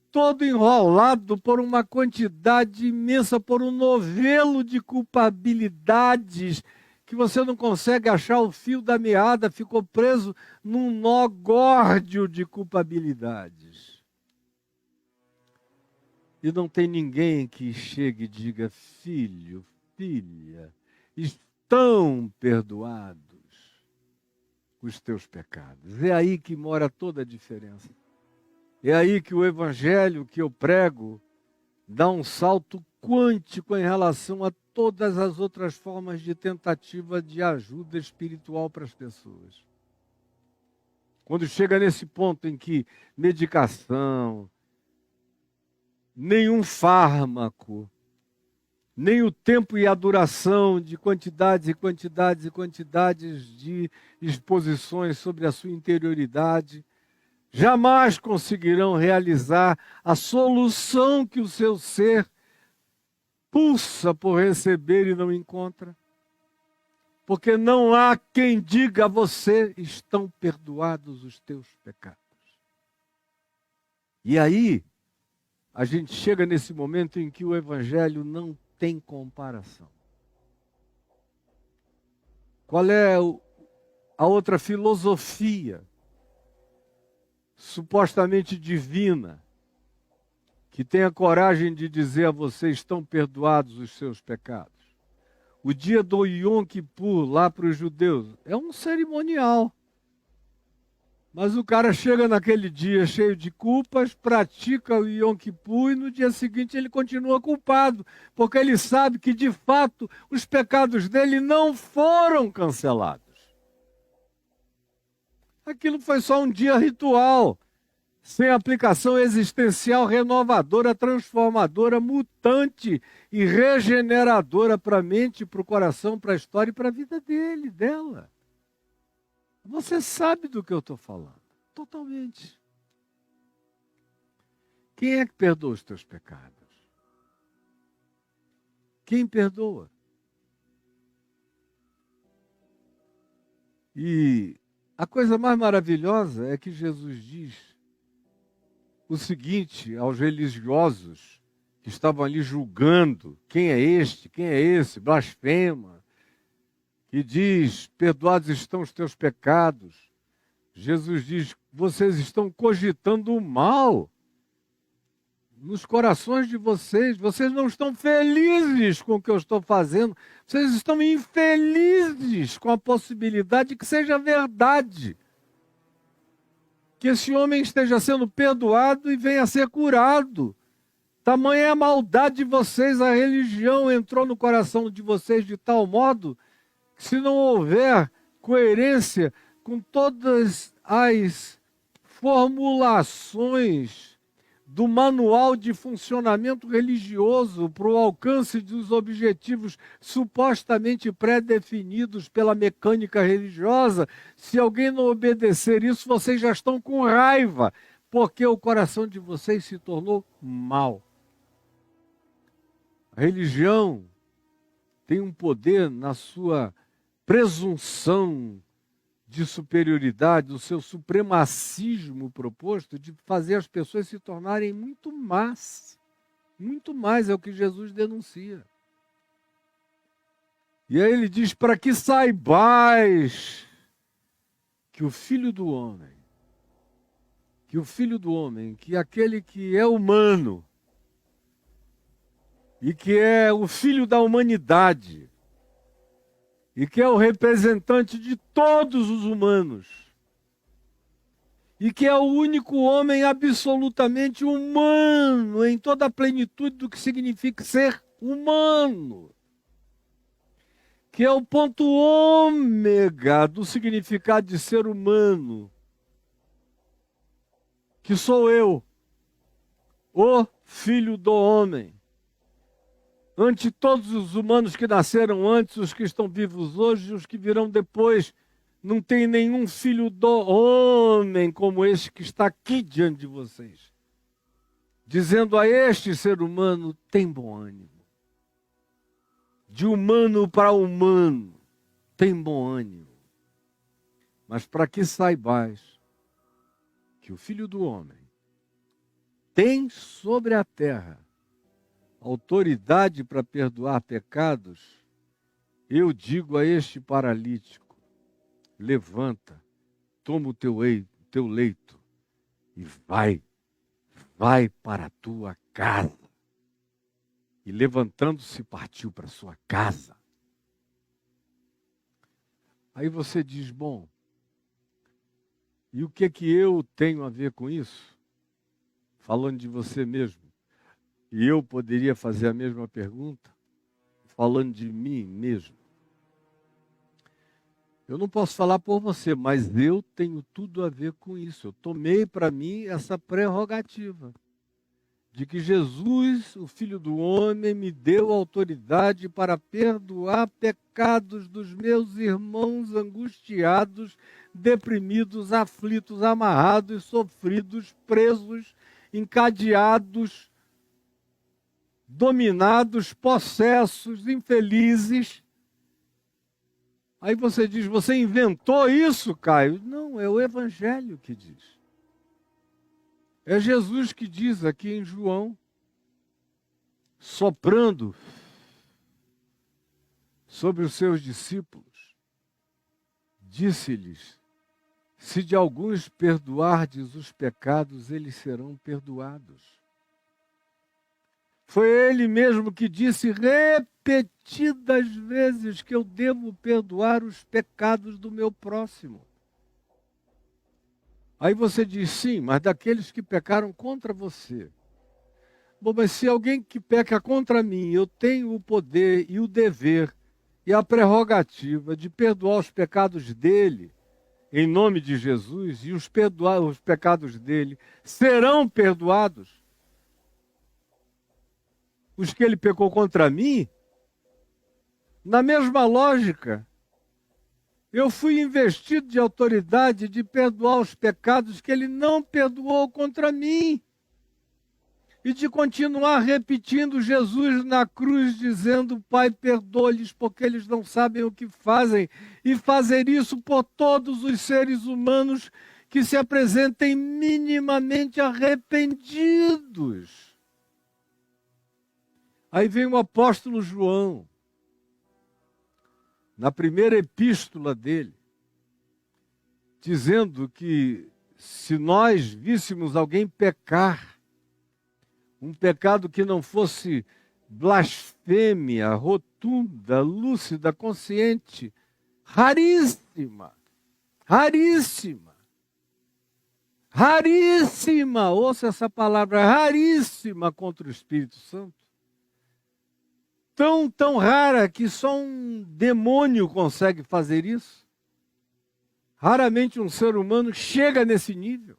todo enrolado por uma quantidade imensa, por um novelo de culpabilidades, que você não consegue achar o fio da meada, ficou preso num nó górdio de culpabilidades. E não tem ninguém que chegue e diga, filho, filha, estão perdoados os teus pecados. É aí que mora toda a diferença. É aí que o evangelho que eu prego dá um salto quântico em relação a todas as outras formas de tentativa de ajuda espiritual para as pessoas. Quando chega nesse ponto em que medicação, nenhum fármaco, nem o tempo e a duração de quantidades e quantidades e quantidades de exposições sobre a sua interioridade jamais conseguirão realizar a solução que o seu ser pulsa por receber e não encontra. Porque não há quem diga a você, estão perdoados os teus pecados. E aí, a gente chega nesse momento em que o evangelho não tem comparação. Qual é a outra filosofia supostamente divina que tem a coragem de dizer a você, estão perdoados os seus pecados? O dia do Yom Kippur, lá para os judeus, é um cerimonial. Mas o cara chega naquele dia cheio de culpas, pratica o Yom Kippur e no dia seguinte ele continua culpado, porque ele sabe que de fato os pecados dele não foram cancelados. Aquilo foi só um dia ritual, sem aplicação existencial renovadora, transformadora, mutante e regeneradora para a mente, para o coração, para a história e para a vida dele, dela. Você sabe do que eu estou falando, totalmente. Quem é que perdoa os teus pecados? Quem perdoa? E a coisa mais maravilhosa é que Jesus diz o seguinte aos religiosos que estavam ali julgando, quem é este, quem é esse, blasfema, que diz, perdoados estão os teus pecados. Jesus diz, vocês estão cogitando o mal nos corações de vocês não estão felizes com o que eu estou fazendo, vocês estão infelizes com a possibilidade de que seja verdade. Que esse homem esteja sendo perdoado e venha a ser curado. Tamanha é a maldade de vocês, a religião entrou no coração de vocês de tal modo que se não houver coerência com todas as formulações do manual de funcionamento religioso para o alcance dos objetivos supostamente pré-definidos pela mecânica religiosa. Se alguém não obedecer isso, vocês já estão com raiva, porque o coração de vocês se tornou mau. A religião tem um poder na sua presunção de superioridade, o seu supremacismo proposto de fazer as pessoas se tornarem muito más. Muito mais é o que Jesus denuncia. E aí ele diz, para que saibais que o Filho do Homem, que aquele que é humano, e que é o Filho da humanidade, e que é o representante de todos os humanos, e que é o único homem absolutamente humano, em toda a plenitude do que significa ser humano, que é o ponto ômega do significado de ser humano, que sou eu, o Filho do Homem. Ante todos os humanos que nasceram antes, os que estão vivos hoje, os que virão depois, não tem nenhum filho do homem como este que está aqui diante de vocês, dizendo a este ser humano, tem bom ânimo. De humano para humano, tem bom ânimo. Mas para que saibais que o Filho do Homem tem sobre a terra autoridade para perdoar pecados, eu digo a este paralítico, levanta, toma o teu leito e vai para a tua casa. E levantando-se, partiu para a sua casa. Aí você diz, bom, e o que eu tenho a ver com isso? Falando de você mesmo. E eu poderia fazer a mesma pergunta, falando de mim mesmo. Eu não posso falar por você, mas eu tenho tudo a ver com isso. Eu tomei para mim essa prerrogativa de que Jesus, o Filho do Homem, me deu autoridade para perdoar pecados dos meus irmãos angustiados, deprimidos, aflitos, amarrados, sofridos, presos, encadeados, dominados, possessos, infelizes. Aí você diz, você inventou isso, Caio? Não, é o Evangelho que diz. É Jesus que diz aqui em João, soprando sobre os seus discípulos, disse-lhes, se de alguns perdoardes os pecados, eles serão perdoados. Foi ele mesmo que disse repetidas vezes que eu devo perdoar os pecados do meu próximo. Aí você diz, sim, mas daqueles que pecaram contra você. Bom, mas se alguém que peca contra mim, eu tenho o poder e o dever e a prerrogativa de perdoar os pecados dele, em nome de Jesus, e os pecados dele serão perdoados. Os que ele pecou contra mim, na mesma lógica, eu fui investido de autoridade de perdoar os pecados que ele não perdoou contra mim. E de continuar repetindo Jesus na cruz, dizendo, Pai, perdoa-lhes porque eles não sabem o que fazem. E fazer isso por todos os seres humanos que se apresentem minimamente arrependidos. Aí vem o apóstolo João, na primeira epístola dele, dizendo que se nós víssemos alguém pecar, um pecado que não fosse blasfêmia, rotunda, lúcida, consciente, raríssima, ouça essa palavra, raríssima contra o Espírito Santo. Tão rara que só um demônio consegue fazer isso. Raramente um ser humano chega nesse nível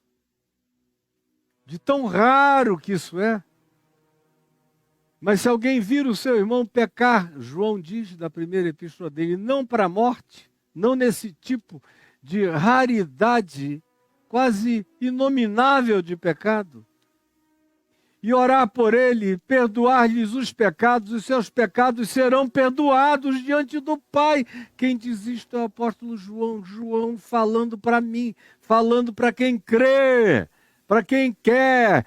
de tão raro que isso é. Mas se alguém vir o seu irmão pecar, João diz na primeira epístola dele, não para a morte, não nesse tipo de raridade quase inominável de pecado, e orar por ele, perdoar-lhes os pecados, e seus pecados serão perdoados diante do Pai. Quem diz isto é o apóstolo João. João falando para mim, falando para quem crê, para quem quer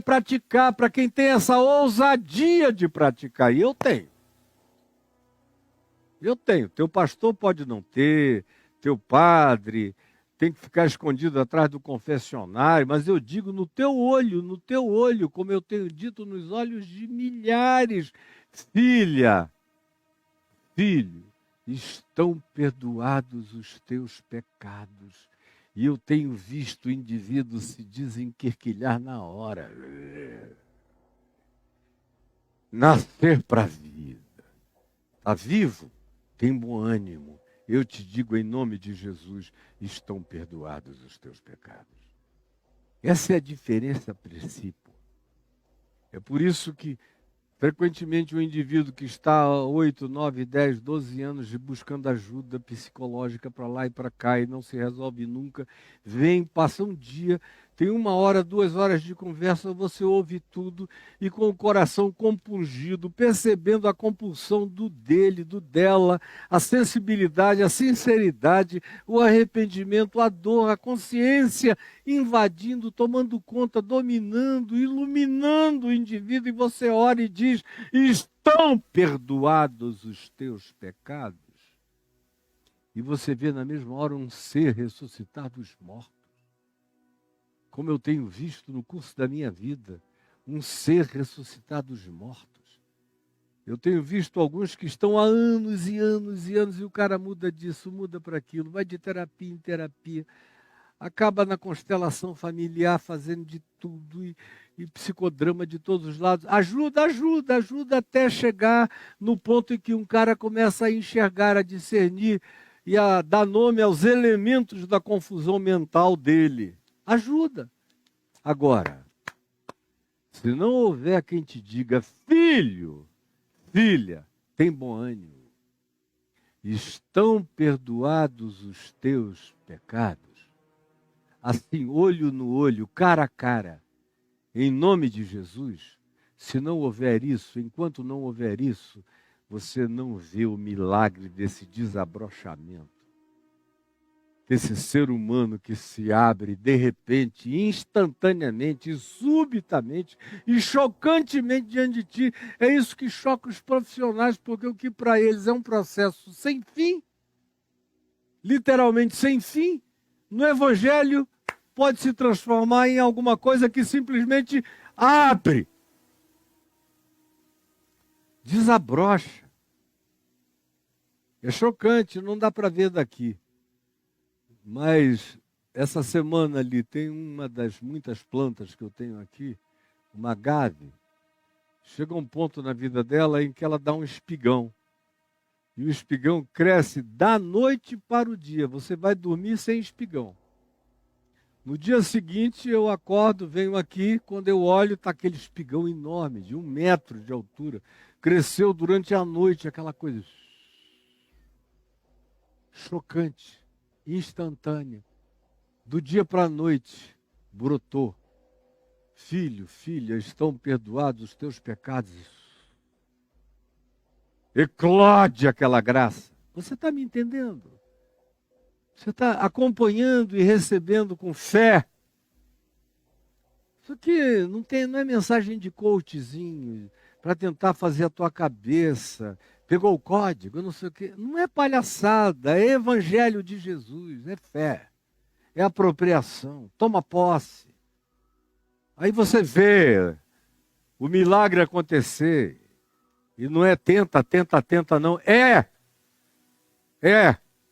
praticar, para quem tem essa ousadia de praticar. E eu tenho. Eu tenho. Teu pastor pode não ter, teu padre tem que ficar escondido atrás do confessionário, mas eu digo no teu olho, como eu tenho dito nos olhos de milhares, filha, filho, estão perdoados os teus pecados. E eu tenho visto o indivíduo se desenquerquilhar na hora. Nascer para a vida. Está vivo? Tem bom ânimo. Eu te digo em nome de Jesus, estão perdoados os teus pecados. Essa é a diferença a princípio. É por isso que, frequentemente, o indivíduo que está há 8, 9, 10, 12 anos buscando ajuda psicológica para lá e para cá e não se resolve nunca, vem, passa um dia, tem 1 hora, 2 horas de conversa, você ouve tudo e com o coração compungido, percebendo a compulsão do dele, do dela, a sensibilidade, a sinceridade, o arrependimento, a dor, a consciência invadindo, tomando conta, dominando, iluminando o indivíduo, e você ora e diz, estão perdoados os teus pecados. E você vê na mesma hora um ser ressuscitar dos mortos. Como eu tenho visto no curso da minha vida, um ser ressuscitar dos mortos. Eu tenho visto alguns que estão há anos e anos e anos, e o cara muda disso, muda para aquilo, vai de terapia em terapia, acaba na constelação familiar fazendo de tudo, e psicodrama de todos os lados. Ajuda até chegar no ponto em que um cara começa a enxergar, a discernir e a dar nome aos elementos da confusão mental dele. Ajuda. Agora, se não houver quem te diga, filho, filha, tem bom ânimo, estão perdoados os teus pecados, assim, olho no olho, cara a cara, em nome de Jesus, se não houver isso, enquanto não houver isso, você não vê o milagre desse desabrochamento. Desse ser humano que se abre de repente, instantaneamente, subitamente e chocantemente diante de ti. É isso que choca os profissionais, porque o que para eles é um processo sem fim, literalmente sem fim, no Evangelho pode se transformar em alguma coisa que simplesmente abre, desabrocha. É chocante, não dá para ver daqui. Mas essa semana ali tem uma das muitas plantas que eu tenho aqui, uma agave. Chega um ponto na vida dela em que ela dá um espigão. E o espigão cresce da noite para o dia. Você vai dormir sem espigão. No dia seguinte eu acordo, venho aqui, quando eu olho está aquele espigão enorme, de 1 metro de altura. Cresceu durante a noite, aquela coisa chocante. Instantânea, do dia para a noite, brotou. Filho, filha, estão perdoados os teus pecados. Eclode aquela graça. Você está me entendendo? Você está acompanhando e recebendo com fé. Isso aqui não é mensagem de coachzinho, para tentar fazer a tua cabeça. Pegou o código, não sei o quê. Não é palhaçada, é evangelho de Jesus, é fé, é apropriação, toma posse. Aí você vê o milagre acontecer. E não é tenta, não. É.